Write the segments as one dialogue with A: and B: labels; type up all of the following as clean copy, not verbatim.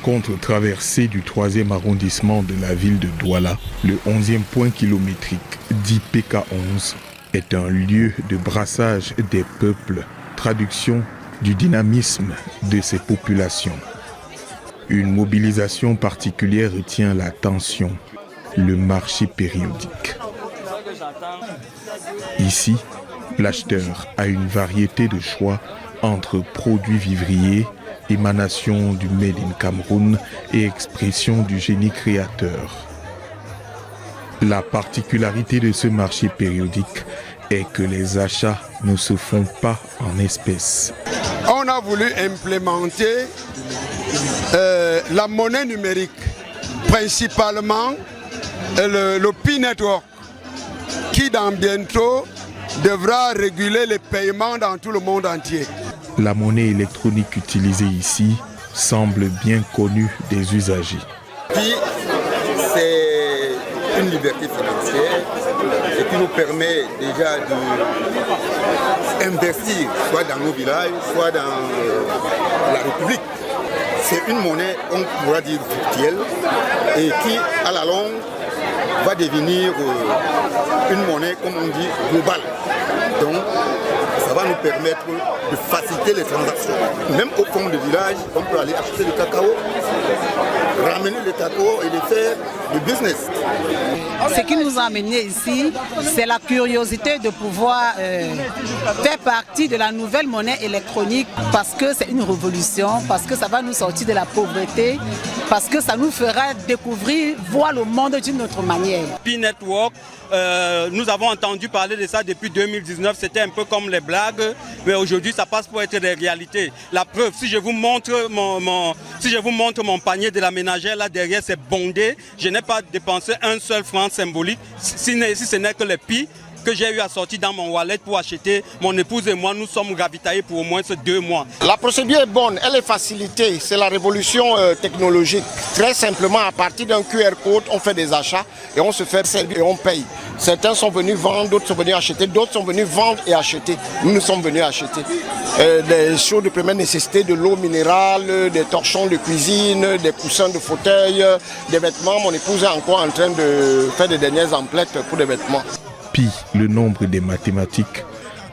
A: contre-traversée du 3e arrondissement de la ville de Douala, le 11e point kilométrique dit PK11 est un lieu de brassage des peuples, traduction du dynamisme de ces populations. Une mobilisation particulière retient l'attention, le marché périodique. Ici, l'acheteur a une variété de choix entre produits vivriers, émanation du Made in Cameroun et expression du génie créateur. La particularité de ce marché périodique est que les achats ne se font pas en espèces.
B: On a voulu implémenter la monnaie numérique, principalement le Pi Network, qui dans bientôt devra réguler les paiements dans tout le monde entier.
A: La monnaie électronique utilisée ici semble bien connue des usagers.
C: Pi, c'est une liberté financière et qui nous permet déjà d'investir soit dans nos villages, soit dans la République. C'est une monnaie, on pourra dire virtuelle, et qui, à la longue, va devenir une monnaie, comme on dit, globale. Donc, ça va nous permettre de faciliter les transactions. Même au fond du village, on peut aller acheter du cacao, ramener le cacao et le faire du business.
D: Ce qui nous a amenés ici, c'est la curiosité de pouvoir faire partie de la nouvelle monnaie électronique parce que c'est une révolution, parce que ça va nous sortir de la pauvreté, parce que ça nous fera découvrir, voir le monde d'une autre manière.
E: Pi Network, nous avons entendu parler de ça depuis 2019, c'était un peu comme les blagues, mais aujourd'hui ça passe pour être des réalités. La preuve, si je vous montre mon panier de la ménagère là derrière, c'est bondé, je n'ai pas dépensé un seul franc symbolique, si ce n'est que les Pi que j'ai eu à sortir dans mon wallet pour acheter. Mon épouse et moi, nous sommes ravitaillés pour au moins ces 2 mois.
F: La procédure est bonne, elle est facilitée, c'est la révolution technologique. Très simplement, à partir d'un QR code, on fait des achats et on se fait servir et on paye. Certains sont venus vendre, d'autres sont venus acheter, d'autres sont venus vendre et acheter. Nous sommes venus acheter des choses de première nécessité, de l'eau minérale, des torchons de cuisine, des coussins de fauteuil, des vêtements. Mon épouse est encore en train de faire des dernières emplettes pour des vêtements.
A: Pi, le nombre des mathématiques,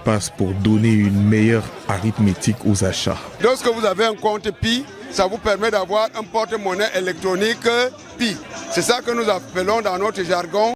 A: passe pour donner une meilleure arithmétique aux achats.
B: Lorsque vous avez un compte Pi, ça vous permet d'avoir un porte-monnaie électronique Pi. C'est ça que nous appelons dans notre jargon